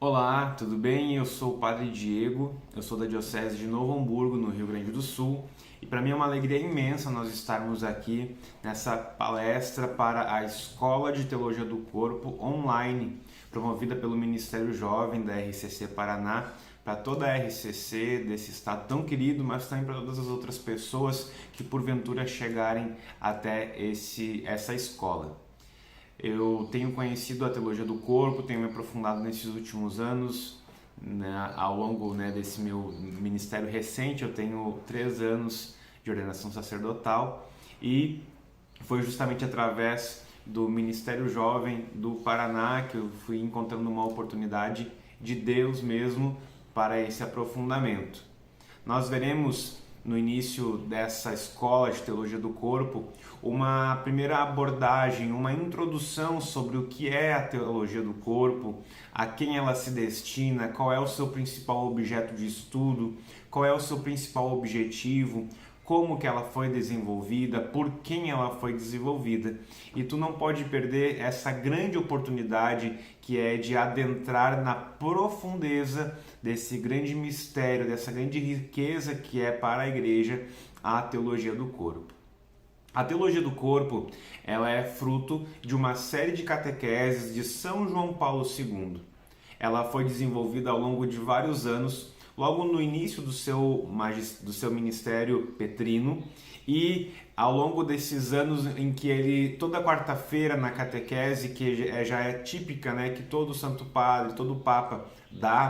Olá, tudo bem? Eu sou o Padre Diego, eu sou da Diocese de Novo Hamburgo, no Rio Grande do Sul, e para mim é uma alegria imensa nós estarmos aqui nessa palestra para a Escola de Teologia do Corpo online, promovida pelo Ministério Jovem da RCC Paraná, para toda a RCC desse estado tão querido, mas também para todas as outras pessoas que porventura chegarem até essa escola. Eu tenho conhecido a teologia do corpo, tenho me aprofundado nesses últimos anos, né, ao longo, né, desse meu ministério recente. Eu tenho 3 anos de ordenação sacerdotal e foi justamente através do Ministério Jovem do Paraná que eu fui encontrando uma oportunidade de Deus mesmo para esse aprofundamento. Nós veremos no início dessa escola de teologia do corpo uma primeira abordagem, uma introdução sobre o que é a teologia do corpo, a quem ela se destina, qual é o seu principal objeto de estudo, qual é o seu principal objetivo, como que ela foi desenvolvida, por quem ela foi desenvolvida. E tu não pode perder essa grande oportunidade que é de adentrar na profundeza desse grande mistério, dessa grande riqueza que é para a igreja a teologia do corpo. A teologia do corpo, ela é fruto de uma série de catequeses de São João Paulo II. Ela foi desenvolvida ao longo de vários anos, logo no início do seu ministério petrino, e ao longo desses anos em que ele, toda quarta-feira na catequese, que já é típica, né, que todo santo padre, todo papa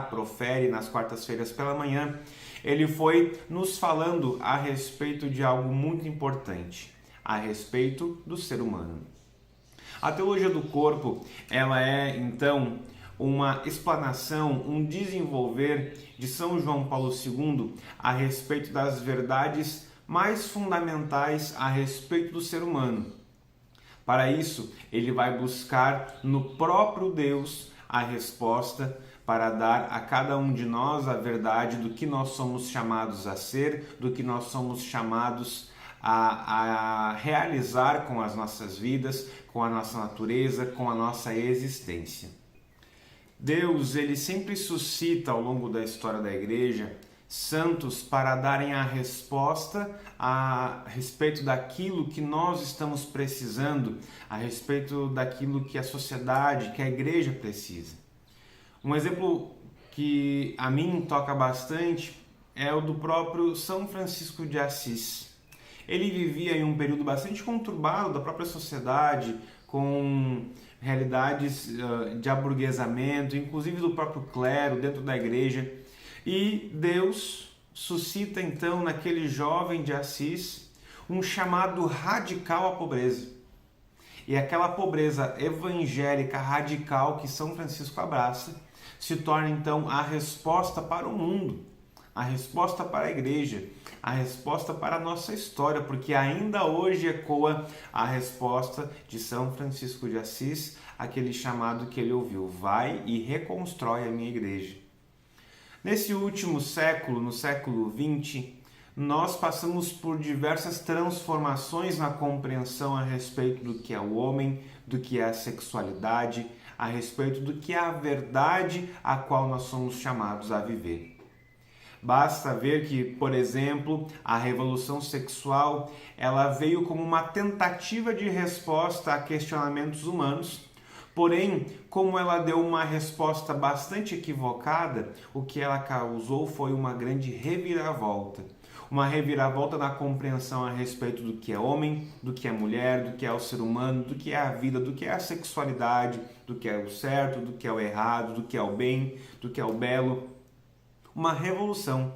profere nas quartas-feiras pela manhã, ele foi nos falando a respeito de algo muito importante, a respeito do ser humano. A teologia do corpo, ela é então uma explanação, um desenvolver de São João Paulo II a respeito das verdades mais fundamentais a respeito do ser humano. Para isso, ele vai buscar no próprio Deus a resposta para dar a cada um de nós a verdade do que nós somos chamados a ser, do que nós somos chamados a realizar com as nossas vidas, com a nossa natureza, com a nossa existência. Deus, ele sempre suscita ao longo da história da igreja santos para darem a resposta a respeito daquilo que nós estamos precisando, a respeito daquilo que a sociedade, que a igreja precisa. Um exemplo que a mim toca bastante é o do próprio São Francisco de Assis. Ele vivia em um período bastante conturbado da própria sociedade, com realidades de aburguesamento, inclusive do próprio clero dentro da igreja. E Deus suscita então naquele jovem de Assis um chamado radical à pobreza. E aquela pobreza evangélica radical que São Francisco abraça se torna então a resposta para o mundo, a resposta para a igreja, a resposta para a nossa história, porque ainda hoje ecoa a resposta de São Francisco de Assis, aquele chamado que ele ouviu: vai e reconstrói a minha igreja. Nesse último século, no século XX, nós passamos por diversas transformações na compreensão a respeito do que é o homem, do que é a sexualidade, a respeito do que é a verdade a qual nós somos chamados a viver. Basta ver que, por exemplo, a revolução sexual, ela veio como uma tentativa de resposta a questionamentos humanos. Porém, como ela deu uma resposta bastante equivocada, o que ela causou foi uma grande reviravolta. Uma reviravolta na compreensão a respeito do que é homem, do que é mulher, do que é o ser humano, do que é a vida, do que é a sexualidade, do que é o certo, do que é o errado, do que é o bem, do que é o belo. Uma revolução,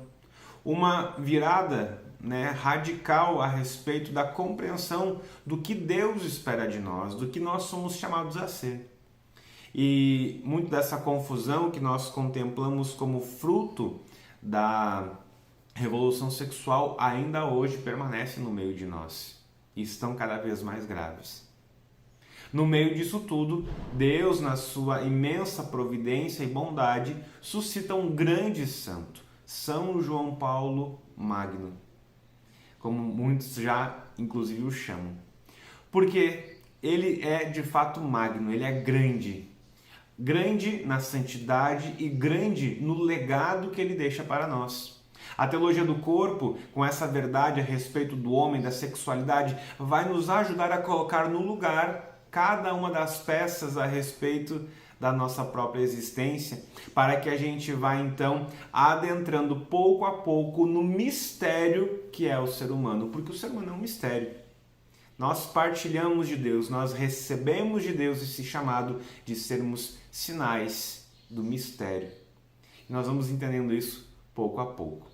uma virada, radical a respeito da compreensão do que Deus espera de nós, do que nós somos chamados a ser. E muito dessa confusão que nós contemplamos como fruto da revolução sexual ainda hoje permanece no meio de nós e estão cada vez mais graves. No meio disso tudo, Deus, na sua imensa providência e bondade, suscita um grande santo, São João Paulo Magno, como muitos já, inclusive, o chamam. Porque ele é, de fato, magno, ele é grande. grande na santidade e grande no legado que ele deixa para nós. A teologia do corpo, com essa verdade a respeito do homem, da sexualidade, vai nos ajudar a colocar no lugar cada uma das peças a respeito da nossa própria existência, para que a gente vá então adentrando pouco a pouco no mistério que é o ser humano, porque o ser humano é um mistério. Nós partilhamos de Deus, nós recebemos de Deus esse chamado de sermos sinais do mistério. E nós vamos entendendo isso pouco a pouco.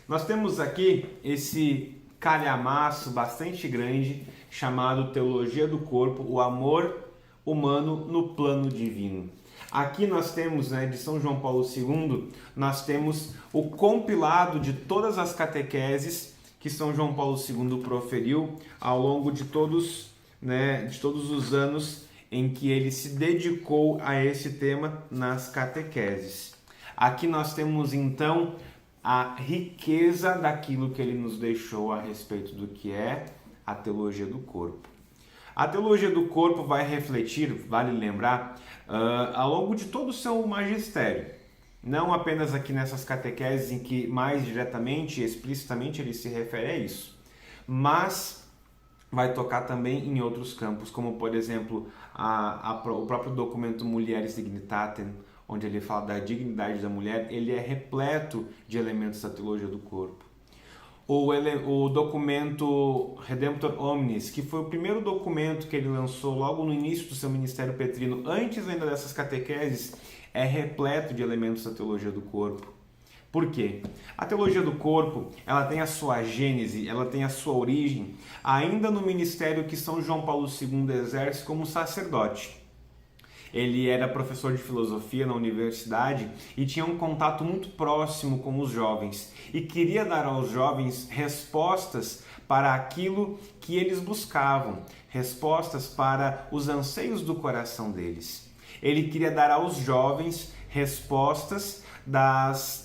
Nós temos aqui esse calhamaço bastante grande chamado Teologia do Corpo, o amor humano no plano divino. Aqui nós temos, de São João Paulo II, nós temos o compilado de todas as catequeses que São João Paulo II proferiu ao longo de todos os anos em que ele se dedicou a esse tema nas catequeses. Aqui nós temos então a riqueza daquilo que ele nos deixou a respeito do que é a teologia do corpo. A teologia do corpo vai refletir, vale lembrar, ao longo de todo o seu magistério. Não apenas aqui nessas catequeses em que mais diretamente e explicitamente ele se refere a isso, mas vai tocar também em outros campos, como por exemplo o próprio documento Mulieris Dignitatem, onde ele fala da dignidade da mulher. Ele é repleto de elementos da teologia do corpo. O documento Redemptor Omnis, que foi o primeiro documento que ele lançou logo no início do seu ministério petrino, antes ainda dessas catequeses, é repleto de elementos da teologia do corpo. Por quê? A teologia do corpo, ela tem a sua gênese, ela tem a sua origem, ainda no ministério que São João Paulo II exerce como sacerdote. Ele era professor de filosofia na universidade e tinha um contato muito próximo com os jovens e queria dar aos jovens respostas para aquilo que eles buscavam, respostas para os anseios do coração deles. Ele queria dar aos jovens respostas das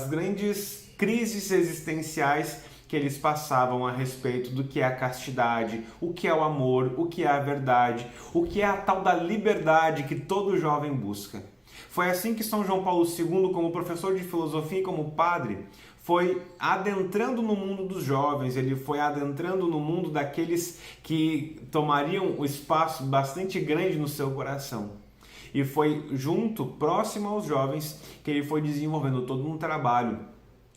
grandes crises existenciais que eles passavam a respeito do que é a castidade, o que é o amor, o que é a verdade, o que é a tal da liberdade que todo jovem busca. Foi assim que São João Paulo II, como professor de filosofia e como padre, foi adentrando no mundo dos jovens, ele foi adentrando no mundo daqueles que tomariam um espaço bastante grande no seu coração. E foi próximo aos jovens, que ele foi desenvolvendo todo um trabalho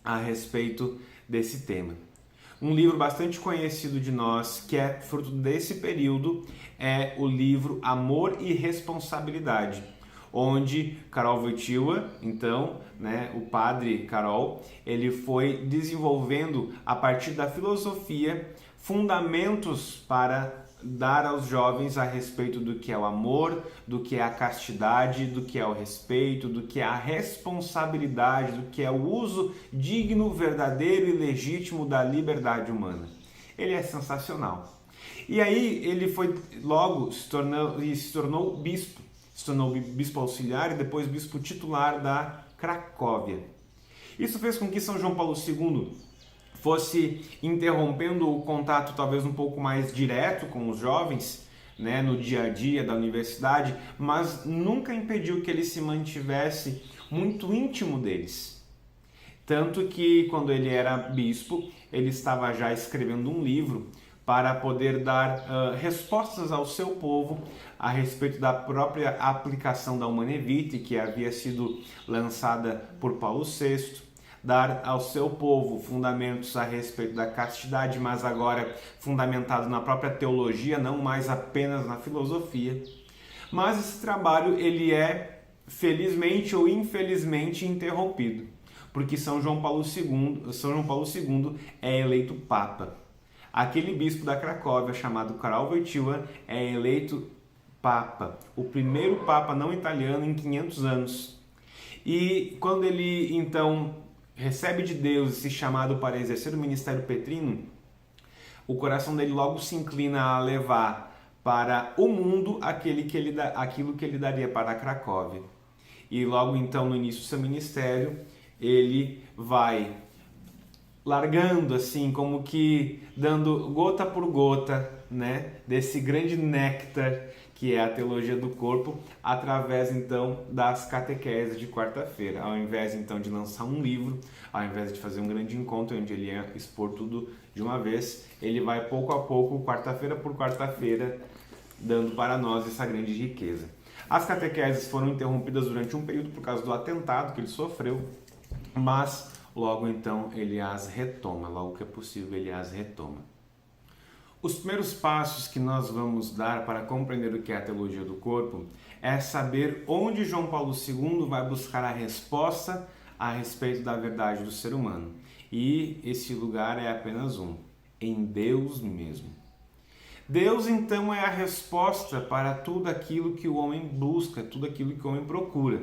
a respeito desse tema. Um livro bastante conhecido de nós, que é fruto desse período, é o livro Amor e Responsabilidade, onde Karol Wojtyła, então, o padre Karol, ele foi desenvolvendo, a partir da filosofia, fundamentos para dar aos jovens a respeito do que é o amor, do que é a castidade, do que é o respeito, do que é a responsabilidade, do que é o uso digno, verdadeiro e legítimo da liberdade humana. Ele é sensacional. E aí ele foi logo se tornou bispo. Se tornou bispo auxiliar e depois bispo titular da Cracóvia. Isso fez com que São João Paulo II fosse interrompendo o contato talvez um pouco mais direto com os jovens, no dia a dia da universidade, mas nunca impediu que ele se mantivesse muito íntimo deles. Tanto que quando ele era bispo, ele estava já escrevendo um livro para poder dar respostas ao seu povo a respeito da própria aplicação da Humanae Vitae, que havia sido lançada por Paulo VI, dar ao seu povo fundamentos a respeito da castidade, mas agora fundamentado na própria teologia, não mais apenas na filosofia. Mas esse trabalho ele é, felizmente ou infelizmente, interrompido, porque São João Paulo II é eleito Papa. Aquele bispo da Cracóvia, chamado Karol Wojtyła, é eleito Papa, o primeiro Papa não italiano em 500 anos. E quando ele, então, recebe de Deus esse chamado para exercer o ministério petrino, o coração dele logo se inclina a levar para o mundo aquilo que ele daria para a Cracóvia. E logo então, no início do seu ministério, ele vai largando assim, como que dando gota por gota, desse grande néctar que é a teologia do corpo, através então das catequeses de quarta-feira. Ao invés então de lançar um livro, ao invés de fazer um grande encontro onde ele ia expor tudo de uma vez, ele vai pouco a pouco, quarta-feira por quarta-feira, dando para nós essa grande riqueza. As catequeses foram interrompidas durante um período por causa do atentado que ele sofreu, mas logo então ele as retoma, logo que é possível ele as retoma. Os primeiros passos que nós vamos dar para compreender o que é a teologia do corpo é saber onde João Paulo II vai buscar a resposta a respeito da verdade do ser humano. E esse lugar é apenas um, em Deus mesmo. Deus então é a resposta para tudo aquilo que o homem busca, tudo aquilo que o homem procura.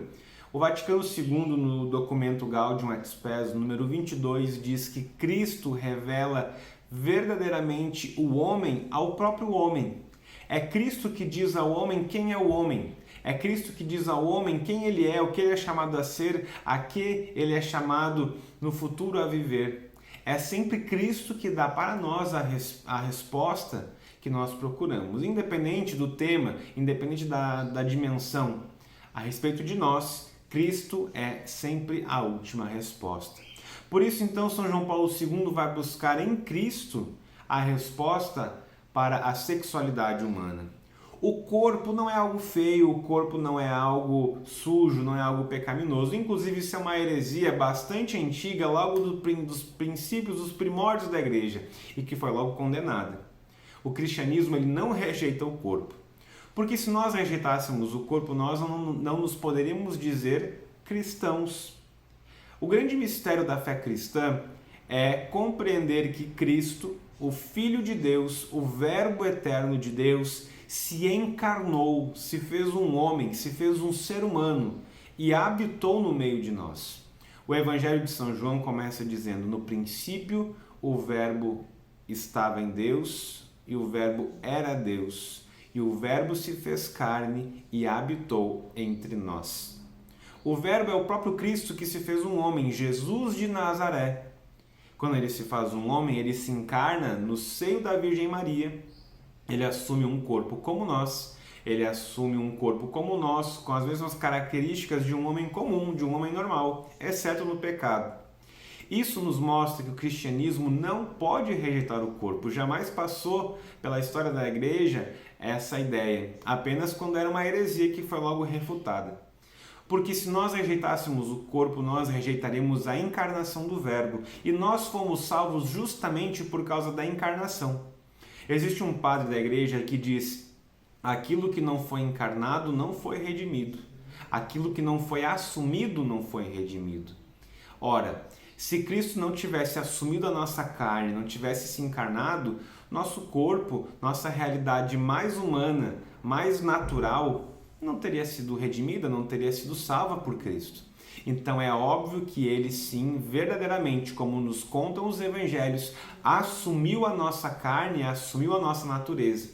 O Vaticano II, no documento Gaudium et Spes, número 22, diz que Cristo revela verdadeiramente o homem ao próprio homem. É Cristo que diz ao homem quem é o homem. É Cristo que diz ao homem quem ele é, o que ele é chamado a ser, a que ele é chamado no futuro a viver. É sempre Cristo que dá para nós a resposta que nós procuramos, independente do tema, independente da dimensão. A respeito de nós, Cristo é sempre a última resposta. Por isso, então, São João Paulo II vai buscar em Cristo a resposta para a sexualidade humana. O corpo não é algo feio, o corpo não é algo sujo, não é algo pecaminoso. Inclusive, isso é uma heresia bastante antiga, logo dos princípios, dos primórdios da igreja, e que foi logo condenada. O cristianismo ele não rejeita o corpo. Porque se nós rejeitássemos o corpo, nós não nos poderíamos dizer cristãos. O grande mistério da fé cristã é compreender que Cristo, o Filho de Deus, o Verbo eterno de Deus, se encarnou, se fez um homem, se fez um ser humano e habitou no meio de nós. O Evangelho de São João começa dizendo: no princípio o Verbo estava em Deus e o Verbo era Deus. E o Verbo se fez carne e habitou entre nós. O Verbo é o próprio Cristo que se fez um homem, Jesus de Nazaré. Quando ele se faz um homem, ele se encarna no seio da Virgem Maria. Ele assume um corpo como nós. Ele assume um corpo como o nosso, com as mesmas características de um homem comum, de um homem normal, exceto no pecado. Isso nos mostra que o cristianismo não pode rejeitar o corpo. Jamais passou pela história da igreja essa ideia, apenas quando era uma heresia que foi logo refutada. Porque se nós rejeitássemos o corpo, nós rejeitaríamos a encarnação do Verbo. E nós fomos salvos justamente por causa da encarnação. Existe um padre da igreja que diz: aquilo que não foi encarnado não foi redimido. Aquilo que não foi assumido não foi redimido. Ora, se Cristo não tivesse assumido a nossa carne, não tivesse se encarnado, nosso corpo, nossa realidade mais humana, mais natural, não teria sido redimida, não teria sido salva por Cristo. Então é óbvio que ele sim, verdadeiramente, como nos contam os evangelhos, assumiu a nossa carne, assumiu a nossa natureza.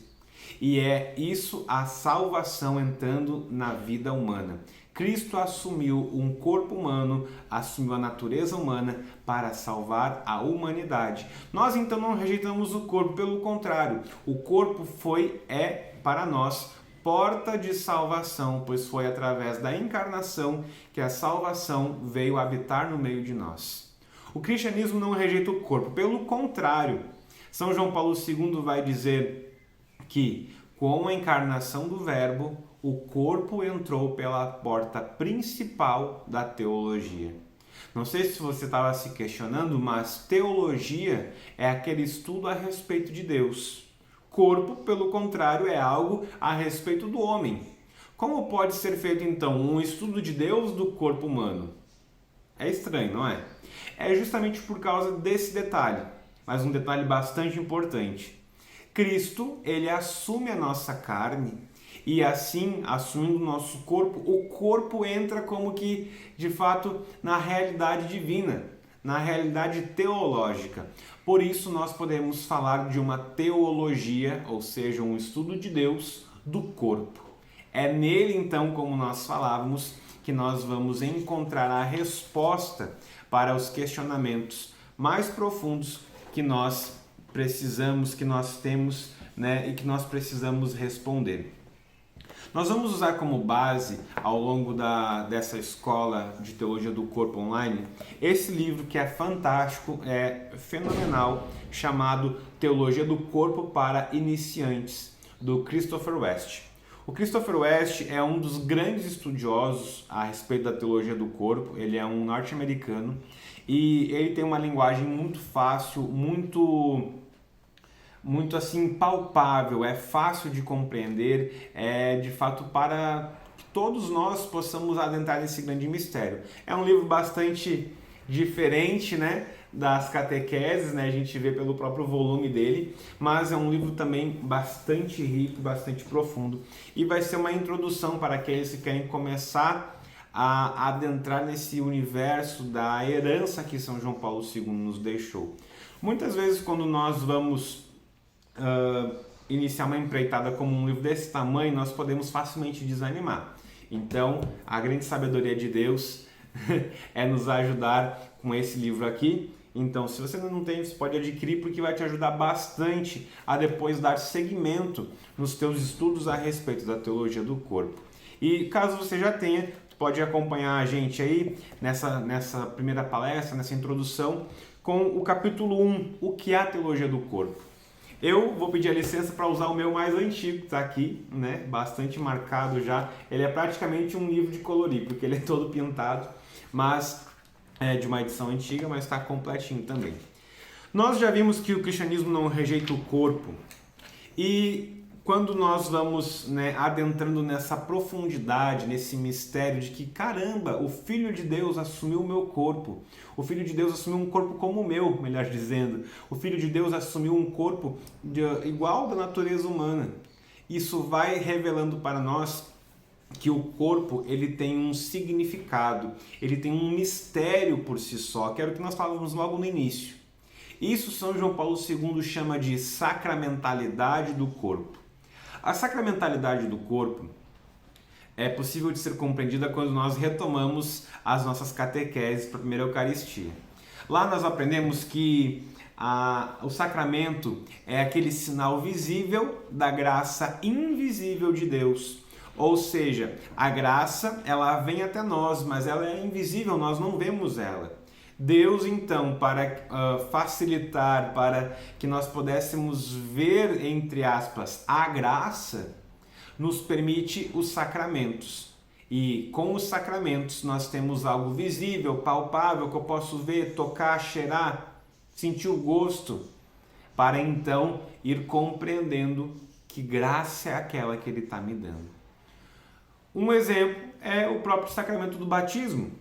E é isso a salvação entrando na vida humana. Cristo assumiu um corpo humano, assumiu a natureza humana para salvar a humanidade. Nós então não rejeitamos o corpo, pelo contrário, o corpo é para nós porta de salvação, pois foi através da encarnação que a salvação veio habitar no meio de nós. O cristianismo não rejeita o corpo, pelo contrário. São João Paulo II vai dizer que com a encarnação do Verbo, o corpo entrou pela porta principal da teologia. Não sei se você estava se questionando, mas teologia é aquele estudo a respeito de Deus. Corpo, pelo contrário, é algo a respeito do homem. Como pode ser feito, então, um estudo de Deus do corpo humano? É estranho, não é? É justamente por causa desse detalhe, mas um detalhe bastante importante. Cristo, ele assume a nossa carne e assim, assumindo o nosso corpo, o corpo entra como que, de fato, na realidade divina, na realidade teológica. Por isso nós podemos falar de uma teologia, ou seja, um estudo de Deus do corpo. É nele, então, como nós falávamos, que nós vamos encontrar a resposta para os questionamentos mais profundos que nós precisamos, que nós temos, né, e que nós precisamos responder. Nós vamos usar como base, ao longo dessa escola de teologia do corpo online, esse livro que é fantástico, é fenomenal, chamado Teologia do Corpo para Iniciantes, do Christopher West. O Christopher West é um dos grandes estudiosos a respeito da teologia do corpo, ele é um norte-americano e ele tem uma linguagem muito fácil, muito assim palpável, é fácil de compreender, é de fato para que todos nós possamos adentrar nesse grande mistério. É um livro bastante diferente, né, das catequeses, né, a gente vê pelo próprio volume dele, mas é um livro também bastante rico, bastante profundo e vai ser uma introdução para aqueles que querem começar a adentrar nesse universo da herança que São João Paulo II nos deixou. Muitas vezes quando nós vamos iniciar uma empreitada como um livro desse tamanho, nós podemos facilmente desanimar. Então, a grande sabedoria de Deus é nos ajudar com esse livro aqui. Então, se você ainda não tem, você pode adquirir porque vai te ajudar bastante a depois dar seguimento nos teus estudos a respeito da teologia do corpo. E caso você já tenha, pode acompanhar a gente aí nessa primeira palestra, nessa introdução, com o capítulo 1, o que é a teologia do corpo. Eu vou pedir a licença para usar o meu mais antigo, que está aqui, né? Bastante marcado já. Ele é praticamente um livro de colorir, porque ele é todo pintado, mas é de uma edição antiga, mas está completinho também. Nós já vimos que o cristianismo não rejeita o corpo. E quando nós vamos, né, adentrando nessa profundidade, nesse mistério de que, caramba, o Filho de Deus assumiu o meu corpo. O Filho de Deus assumiu um corpo como o meu, melhor dizendo. O Filho de Deus assumiu um corpo igual da natureza humana. Isso vai revelando para nós que o corpo ele tem um significado, ele tem um mistério por si só, que era o que nós falamos logo no início. Isso São João Paulo II chama de sacramentalidade do corpo. A sacramentalidade do corpo é possível de ser compreendida quando nós retomamos as nossas catequeses para a primeira Eucaristia. Lá nós aprendemos que o sacramento é aquele sinal visível da graça invisível de Deus. Ou seja, a graça ela vem até nós, mas ela é invisível, nós não vemos ela. Deus, então, para facilitar, para que nós pudéssemos ver, entre aspas, a graça, nos permite os sacramentos. E com os sacramentos nós temos algo visível, palpável, que eu posso ver, tocar, cheirar, sentir o gosto, para então ir compreendendo que graça é aquela que Ele está me dando. Um exemplo é o próprio sacramento do batismo.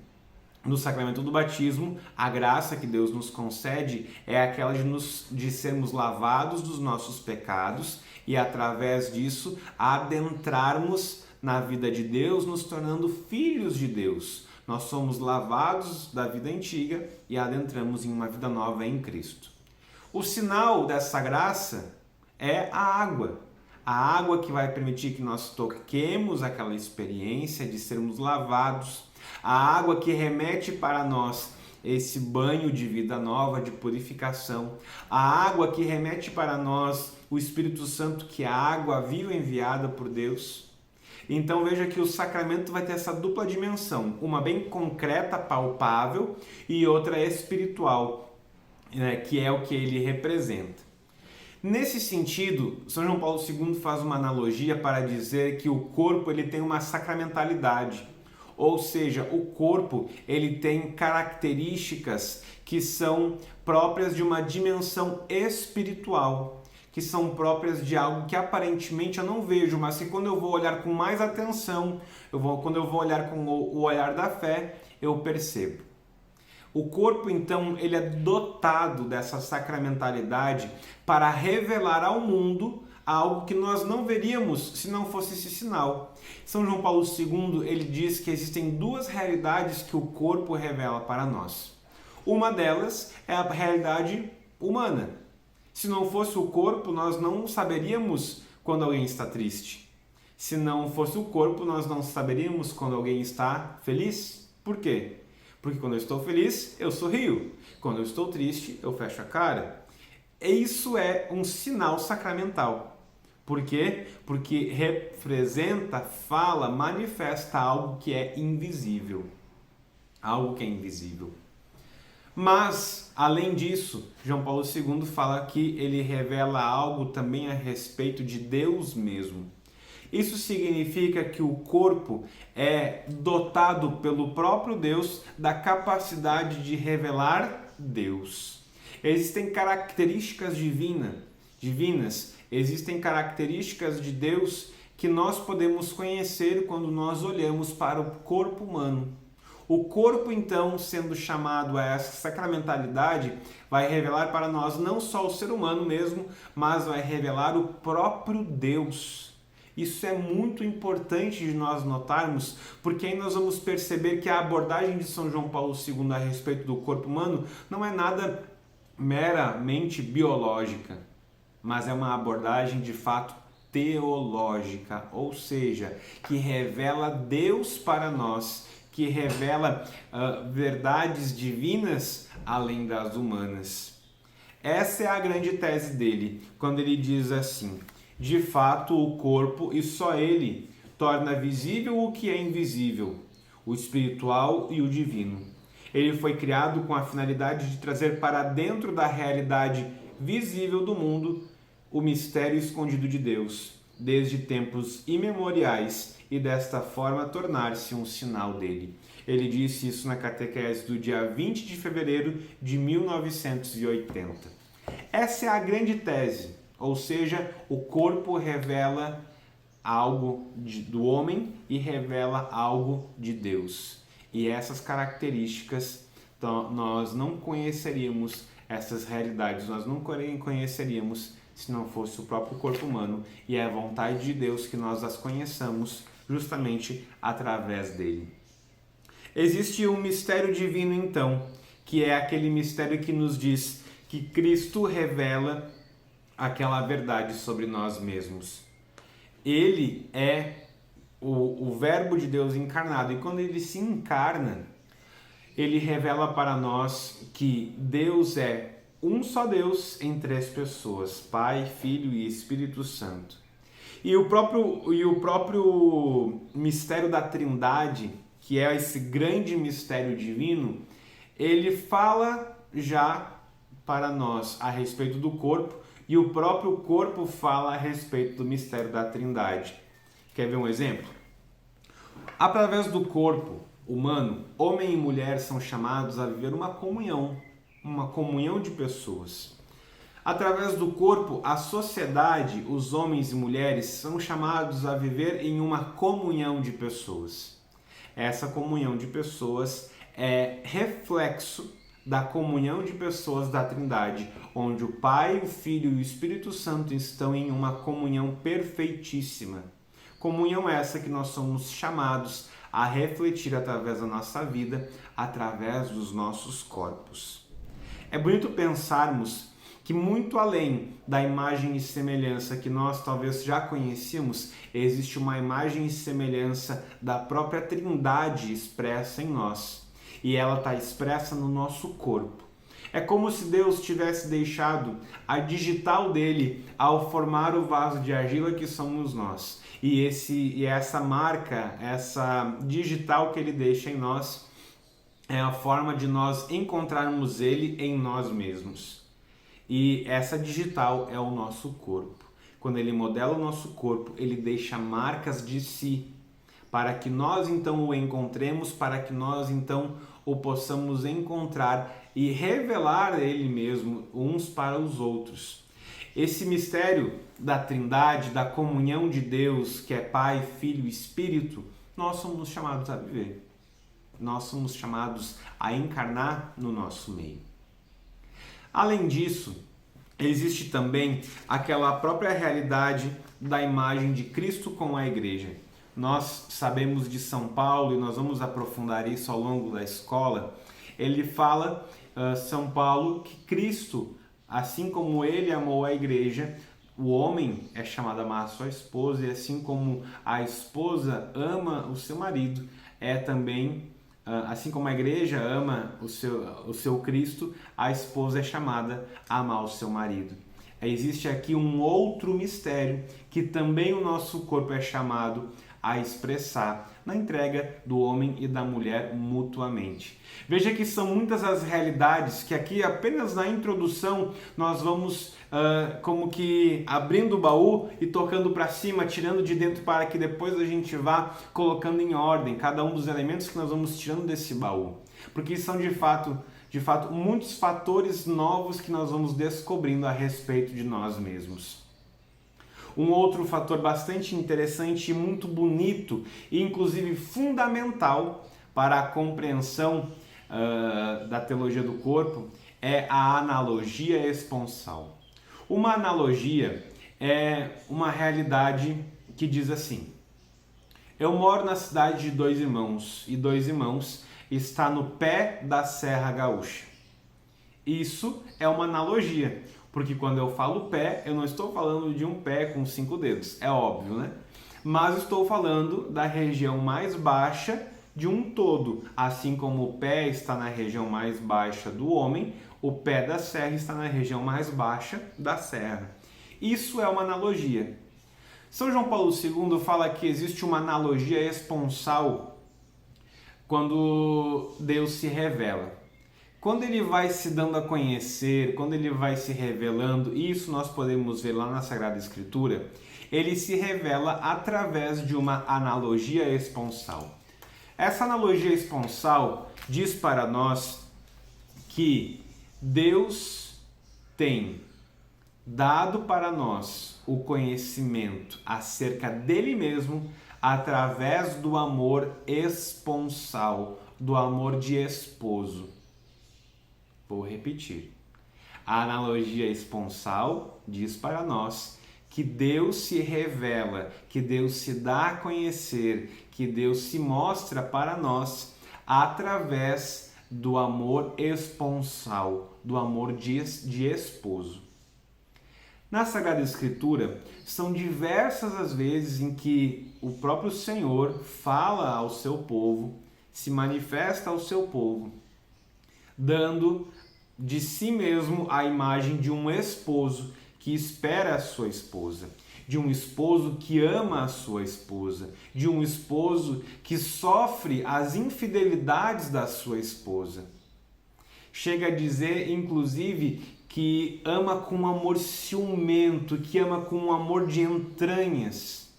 No sacramento do batismo, a graça que Deus nos concede é aquela de sermos lavados dos nossos pecados e, através disso, adentrarmos na vida de Deus, nos tornando filhos de Deus. Nós somos lavados da vida antiga e adentramos em uma vida nova em Cristo. O sinal dessa graça é a água. A água que vai permitir que nós toquemos aquela experiência de sermos lavados. A água que remete para nós esse banho de vida nova, de purificação. A água que remete para nós o Espírito Santo, que é a água viva enviada por Deus. Então veja que o sacramento vai ter essa dupla dimensão, uma bem concreta, palpável, e outra espiritual, né, que é o que ele representa. Nesse sentido, São João Paulo II faz uma analogia para dizer que o corpo ele tem uma sacramentalidade. Ou seja, o corpo ele tem características que são próprias de uma dimensão espiritual, que são próprias de algo que aparentemente eu não vejo, mas que quando eu vou olhar com mais atenção, quando eu vou olhar com o olhar da fé, eu percebo. O corpo, então, ele é dotado dessa sacramentalidade para revelar ao mundo algo que nós não veríamos se não fosse esse sinal. São João Paulo II, ele diz que existem duas realidades que o corpo revela para nós. Uma delas é a realidade humana. Se não fosse o corpo, nós não saberíamos quando alguém está triste. Se não fosse o corpo, nós não saberíamos quando alguém está feliz. Por quê? Porque quando eu estou feliz, eu sorrio. Quando eu estou triste, eu fecho a cara. E isso é um sinal sacramental. Por quê? Porque representa, fala, manifesta algo que é invisível. Algo que é invisível. Mas, além disso, João Paulo II fala que ele revela algo também a respeito de Deus mesmo. Isso significa que o corpo é dotado pelo próprio Deus da capacidade de revelar Deus. Existem características divinas, existem características de Deus que nós podemos conhecer quando nós olhamos para o corpo humano. O corpo, então, sendo chamado a essa sacramentalidade, vai revelar para nós não só o ser humano mesmo, mas vai revelar o próprio Deus. Isso é muito importante de nós notarmos, porque aí nós vamos perceber que a abordagem de São João Paulo II a respeito do corpo humano não é nada meramente biológica, mas é uma abordagem de fato teológica, ou seja, que revela Deus para nós, que revela verdades divinas além das humanas. Essa é a grande tese dele, quando ele diz assim: de fato, o corpo, e só ele, torna visível o que é invisível, o espiritual e o divino. Ele foi criado com a finalidade de trazer para dentro da realidade visível do mundo o mistério escondido de Deus, desde tempos imemoriais, e desta forma tornar-se um sinal dele. Ele disse isso na catequese do dia 20 de fevereiro de 1980. Essa é a grande tese, ou seja, o corpo revela algo do homem e revela algo de Deus. E essas características, nós não conheceríamos essas realidades, nós não conheceríamos se não fosse o próprio corpo humano, e é a vontade de Deus que nós as conheçamos justamente através dele. Existe um mistério divino, então, que é aquele mistério que nos diz que Cristo revela aquela verdade sobre nós mesmos. Ele é o Verbo de Deus encarnado, e quando ele se encarna, ele revela para nós que Deus é um só Deus em três pessoas, Pai, Filho e Espírito Santo. E o próprio mistério da Trindade, que é esse grande mistério divino, ele fala já para nós a respeito do corpo, e o próprio corpo fala a respeito do mistério da Trindade. Quer ver um exemplo? Através do corpo humano, homem e mulher são chamados a viver uma comunhão de pessoas. Através do corpo, a sociedade, os homens e mulheres, são chamados a viver em uma comunhão de pessoas. Essa comunhão de pessoas é reflexo da comunhão de pessoas da Trindade, onde o Pai, o Filho e o Espírito Santo estão em uma comunhão perfeitíssima. Comunhão essa que nós somos chamados a refletir através da nossa vida, através dos nossos corpos. É bonito pensarmos que muito além da imagem e semelhança que nós talvez já conhecíamos, existe uma imagem e semelhança da própria Trindade expressa em nós. E ela está expressa no nosso corpo. É como se Deus tivesse deixado a digital dele ao formar o vaso de argila que somos nós. E essa marca, essa digital que ele deixa em nós, é a forma de nós encontrarmos ele em nós mesmos. E essa digital é o nosso corpo. Quando ele modela o nosso corpo, ele deixa marcas de si, para que nós então o encontremos, para que nós então o possamos encontrar e revelar ele mesmo uns para os outros. Esse mistério da Trindade, da comunhão de Deus, que é Pai, Filho e Espírito, nós somos chamados a viver. Nós somos chamados a encarnar no nosso meio. Além disso, existe também aquela própria realidade da imagem de Cristo com a Igreja. Nós sabemos de São Paulo, e nós vamos aprofundar isso ao longo da escola. Ele fala, São Paulo, que Cristo, assim como ele amou a Igreja, o homem é chamado a amar a sua esposa, e assim como a esposa ama o seu marido, é também, assim como a Igreja ama o seu Cristo, a esposa é chamada a amar o seu marido. Existe aqui um outro mistério que também o nosso corpo é chamado a expressar na entrega do homem e da mulher mutuamente. Veja que são muitas as realidades que aqui apenas na introdução nós vamos como que abrindo o baú e tocando para cima, tirando de dentro para que depois a gente vá colocando em ordem cada um dos elementos que nós vamos tirando desse baú. Porque são de fato, muitos fatores novos que nós vamos descobrindo a respeito de nós mesmos. Um outro fator bastante interessante e muito bonito, e inclusive fundamental para a compreensão da teologia do corpo, é a analogia esponsal. Uma analogia é uma realidade que diz assim: eu moro na cidade de dois irmãos, e dois irmãos está no pé da Serra Gaúcha. Isso é uma analogia, porque quando eu falo pé, eu não estou falando de um pé com 5 dedos, é óbvio, né? Mas estou falando da região mais baixa de um todo. Assim como o pé está na região mais baixa do homem, o pé da serra está na região mais baixa da serra. Isso é uma analogia. São João Paulo II fala que existe uma analogia esponsal quando Deus se revela. Quando ele vai se dando a conhecer, quando ele vai se revelando, e isso nós podemos ver lá na Sagrada Escritura, ele se revela através de uma analogia esponsal. Essa analogia esponsal diz para nós que Deus tem dado para nós o conhecimento acerca dele mesmo através do amor esponsal, do amor de esposo. Vou repetir. A analogia esponsal diz para nós que Deus se revela, que Deus se dá a conhecer, que Deus se mostra para nós através do amor esponsal, do amor de esposo. Na Sagrada Escritura, são diversas as vezes em que o próprio Senhor fala ao seu povo, se manifesta ao seu povo, dando de si mesmo a imagem de um esposo que espera a sua esposa, de um esposo que ama a sua esposa, de um esposo que sofre as infidelidades da sua esposa. Chega a dizer, inclusive, que ama com um amor ciumento, que ama com um amor de entranhas.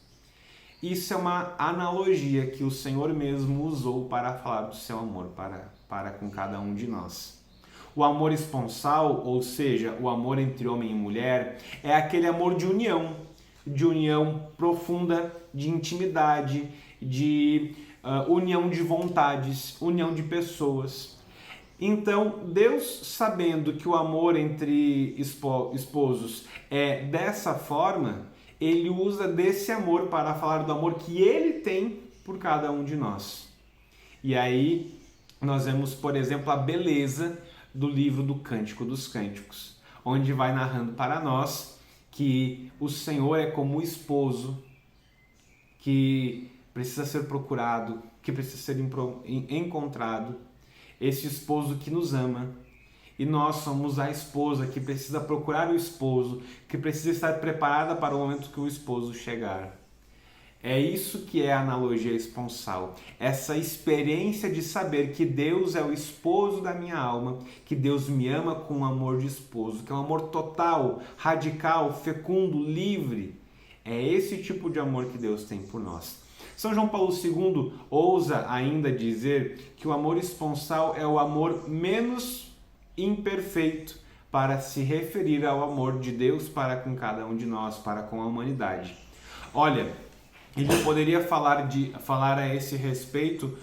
Isso é uma analogia que o Senhor mesmo usou para falar do seu amor para com cada um de nós. O amor esponsal, ou seja, o amor entre homem e mulher, é aquele amor de união profunda, de intimidade, de união de vontades, união de pessoas. Então, Deus, sabendo que o amor entre esposos é dessa forma, ele usa desse amor para falar do amor que ele tem por cada um de nós. E aí, nós vemos, por exemplo, a beleza do livro do Cântico dos Cânticos, onde vai narrando para nós que o Senhor é como o esposo que precisa ser procurado, que precisa ser encontrado, esse esposo que nos ama, e nós somos a esposa que precisa procurar o esposo, que precisa estar preparada para o momento que o esposo chegar. É isso que é a analogia esponsal, essa experiência de saber que Deus é o esposo da minha alma, que Deus me ama com um amor de esposo, que é um amor total, radical, fecundo, livre. É esse tipo de amor que Deus tem por nós. São João Paulo II ousa ainda dizer que o amor esponsal é o amor menos imperfeito para se referir ao amor de Deus para com cada um de nós, para com a humanidade. Olha, ele poderia falar a esse respeito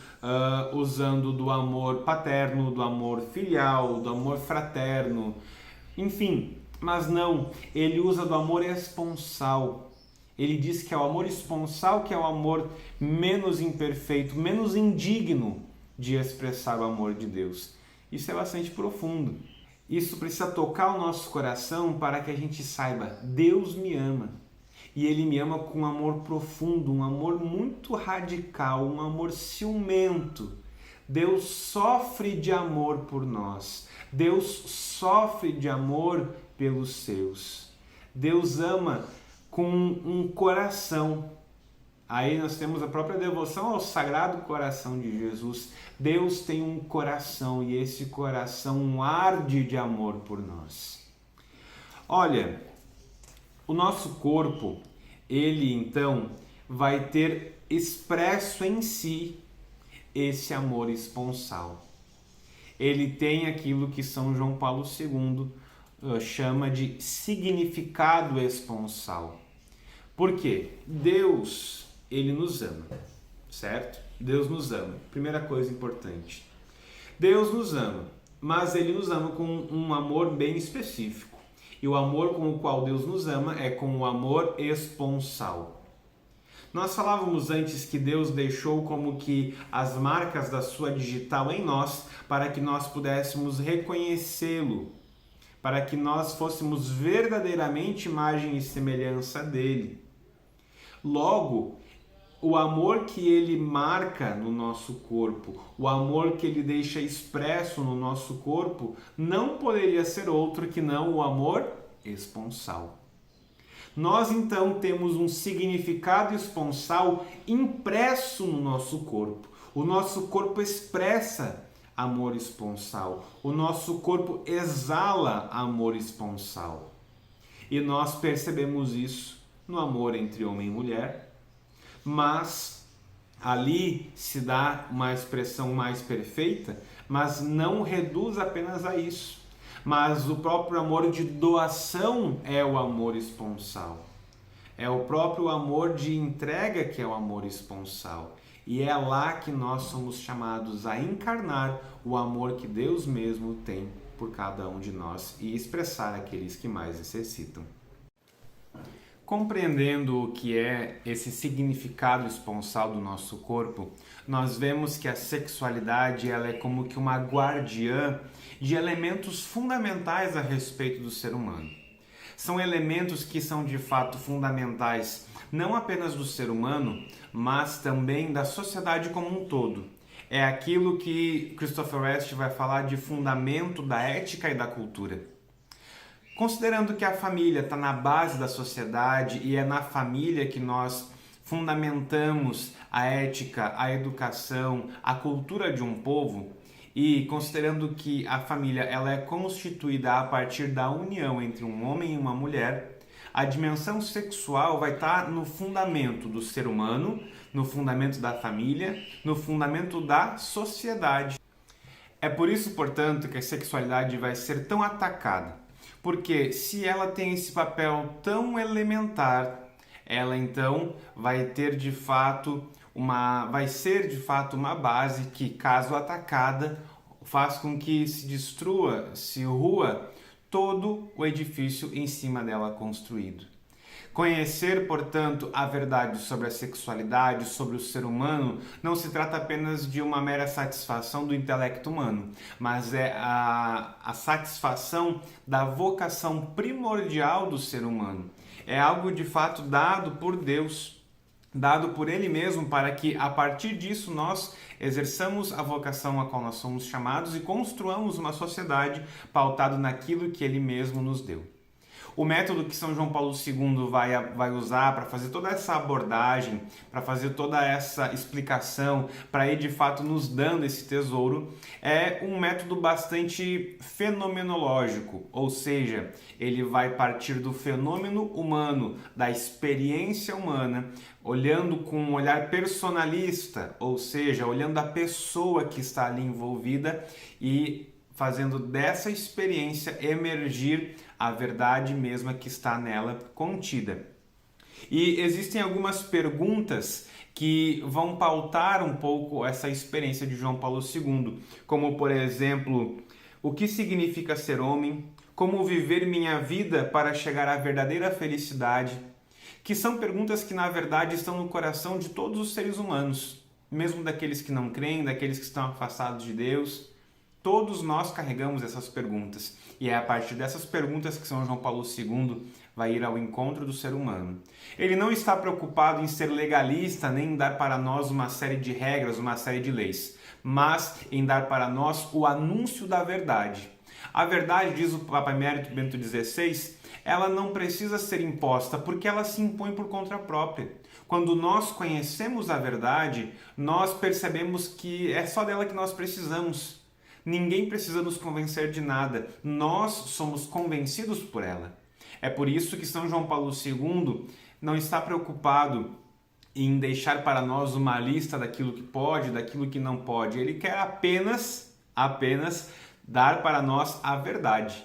usando do amor paterno, do amor filial, do amor fraterno, enfim, mas não, ele usa do amor esponsal. Ele diz que é o amor esponsal que é o amor menos imperfeito, menos indigno de expressar o amor de Deus. Isso é bastante profundo. Isso precisa tocar o nosso coração para que a gente saiba, Deus me ama. E Ele me ama com um amor profundo, um amor muito radical, um amor ciumento. Deus sofre de amor por nós. Deus sofre de amor pelos seus. Deus ama com um coração. Aí nós temos a própria devoção ao Sagrado Coração de Jesus. Deus tem um coração e esse coração arde de amor por nós. Olha, o nosso corpo, ele então vai ter expresso em si esse amor esponsal. Ele tem aquilo que São João Paulo II chama de significado esponsal. Por quê? Deus, ele nos ama, certo? Deus nos ama. Primeira coisa importante. Deus nos ama, mas ele nos ama com um amor bem específico. E o amor com o qual Deus nos ama é com o amor esponsal. Nós falávamos antes que Deus deixou como que as marcas da sua digital em nós para que nós pudéssemos reconhecê-lo, para que nós fôssemos verdadeiramente imagem e semelhança dele. Logo, o amor que ele marca no nosso corpo, o amor que ele deixa expresso no nosso corpo, não poderia ser outro que não o amor esponsal. Nós então temos um significado esponsal impresso no nosso corpo. O nosso corpo expressa amor esponsal. O nosso corpo exala amor esponsal. E nós percebemos isso no amor entre homem e mulher, mas ali se dá uma expressão mais perfeita, mas não reduz apenas a isso. Mas o próprio amor de doação é o amor esponsal. É o próprio amor de entrega que é o amor esponsal. E é lá que nós somos chamados a encarnar o amor que Deus mesmo tem por cada um de nós e expressar aqueles que mais necessitam. Compreendendo o que é esse significado esponsal do nosso corpo, nós vemos que a sexualidade ela é como que uma guardiã de elementos fundamentais a respeito do ser humano. São elementos que são de fato fundamentais não apenas do ser humano, mas também da sociedade como um todo. É aquilo que Christopher West vai falar de fundamento da ética e da cultura. Considerando que a família está na base da sociedade e é na família que nós fundamentamos a ética, a educação, a cultura de um povo, e considerando que a família ela é constituída a partir da união entre um homem e uma mulher, a dimensão sexual vai estar no fundamento do ser humano, no fundamento da família, no fundamento da sociedade. É por isso, portanto, que a sexualidade vai ser tão atacada. Porque se ela tem esse papel tão elementar, ela então vai ser de fato uma base que, caso atacada, faz com que se destrua, se rua todo o edifício em cima dela construído. Conhecer, portanto, a verdade sobre a sexualidade, sobre o ser humano, não se trata apenas de uma mera satisfação do intelecto humano, mas é a satisfação da vocação primordial do ser humano. É algo de fato dado por Deus, dado por Ele mesmo, para que a partir disso nós exerçamos a vocação a qual nós somos chamados e construamos uma sociedade pautada naquilo que Ele mesmo nos deu. O método que São João Paulo II vai usar para fazer toda essa abordagem, para fazer toda essa explicação, para ir de fato nos dando esse tesouro, é um método bastante fenomenológico, ou seja, ele vai partir do fenômeno humano, da experiência humana, olhando com um olhar personalista, ou seja, olhando a pessoa que está ali envolvida e fazendo dessa experiência emergir a verdade mesma que está nela contida. E existem algumas perguntas que vão pautar um pouco essa experiência de João Paulo II, como por exemplo, o que significa ser homem? Como viver minha vida para chegar à verdadeira felicidade? Que são perguntas que na verdade estão no coração de todos os seres humanos, mesmo daqueles que não creem, daqueles que estão afastados de Deus. Todos nós carregamos essas perguntas e é a partir dessas perguntas que São João Paulo II vai ir ao encontro do ser humano. Ele não está preocupado em ser legalista nem em dar para nós uma série de regras, uma série de leis, mas em dar para nós o anúncio da verdade. A verdade, diz o Papa Emérito Bento XVI, ela não precisa ser imposta porque ela se impõe por conta própria. Quando nós conhecemos a verdade, nós percebemos que é só dela que nós precisamos. Ninguém precisa nos convencer de nada, nós somos convencidos por ela. É por isso que São João Paulo II não está preocupado em deixar para nós uma lista daquilo que pode, daquilo que não pode. Ele quer apenas dar para nós a verdade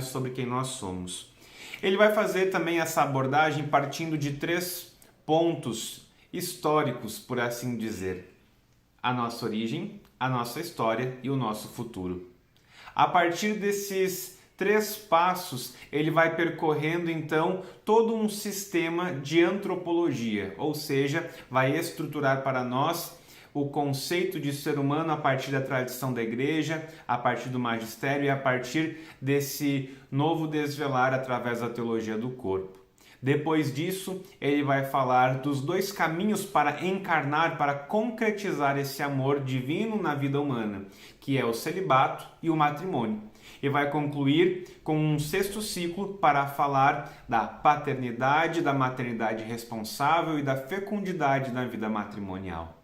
sobre quem nós somos. Ele vai fazer também essa abordagem partindo de 3 pontos históricos, por assim dizer: a nossa origem, a nossa história e o nosso futuro. A partir desses 3 passos, ele vai percorrendo então todo um sistema de antropologia, ou seja, vai estruturar para nós o conceito de ser humano a partir da tradição da igreja, a partir do magistério e a partir desse novo desvelar através da teologia do corpo. Depois disso, ele vai falar dos 2 caminhos para encarnar, para concretizar esse amor divino na vida humana, que é o celibato e o matrimônio. E vai concluir com um 6º ciclo para falar da paternidade, da maternidade responsável e da fecundidade na vida matrimonial.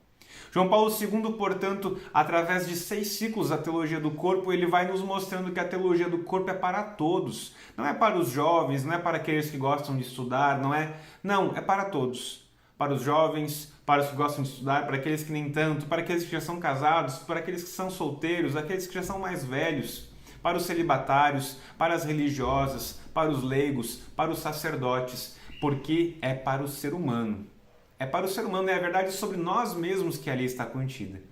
João Paulo II, portanto, através de 6 ciclos da teologia do corpo, ele vai nos mostrando que a teologia do corpo é para todos. Não é para os jovens, não é para aqueles que gostam de estudar, Não, é para todos. Para os jovens, para os que gostam de estudar, para aqueles que nem tanto, para aqueles que já são casados, para aqueles que são solteiros, aqueles que já são mais velhos, para os celibatários, para as religiosas, para os leigos, para os sacerdotes, porque é para o ser humano. É para o ser humano, é a verdade sobre nós mesmos que ali está contida.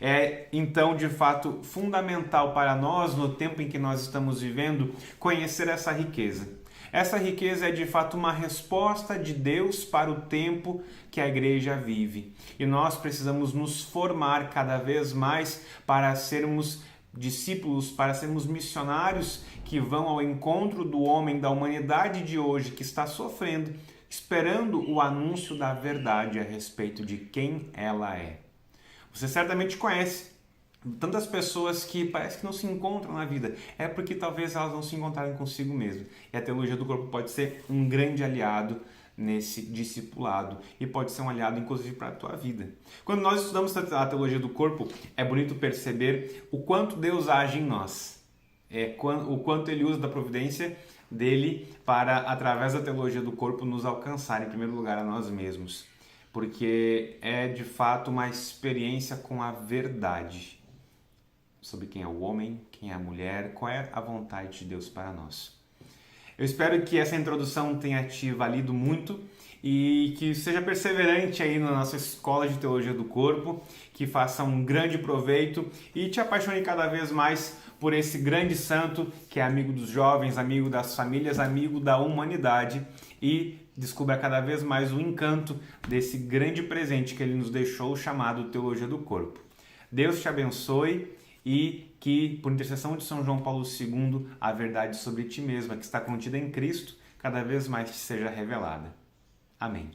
É, então, de fato, fundamental para nós, no tempo em que nós estamos vivendo, conhecer essa riqueza. Essa riqueza é, de fato, uma resposta de Deus para o tempo que a igreja vive. E nós precisamos nos formar cada vez mais para sermos discípulos, para sermos missionários que vão ao encontro do homem, da humanidade de hoje, que está sofrendo, esperando o anúncio da verdade a respeito de quem ela é. Você certamente conhece tantas pessoas que parece que não se encontram na vida. É porque talvez elas não se encontrarem consigo mesmo. E a teologia do corpo pode ser um grande aliado nesse discipulado e pode ser um aliado inclusive para a tua vida. Quando nós estudamos a teologia do corpo, é bonito perceber o quanto Deus age em nós. O quanto ele usa da providência dele para, através da teologia do corpo, nos alcançar, em primeiro lugar, a nós mesmos. Porque é, de fato, uma experiência com a verdade sobre quem é o homem, quem é a mulher, qual é a vontade de Deus para nós. Eu espero que essa introdução tenha te valido muito e que seja perseverante aí na nossa escola de teologia do corpo, que faça um grande proveito e te apaixone cada vez mais por esse grande santo que é amigo dos jovens, amigo das famílias, amigo da humanidade e descubra cada vez mais o encanto desse grande presente que ele nos deixou, chamado Teologia do Corpo. Deus te abençoe e que, por intercessão de São João Paulo II, a verdade sobre ti mesma, que está contida em Cristo, cada vez mais te seja revelada. Amém.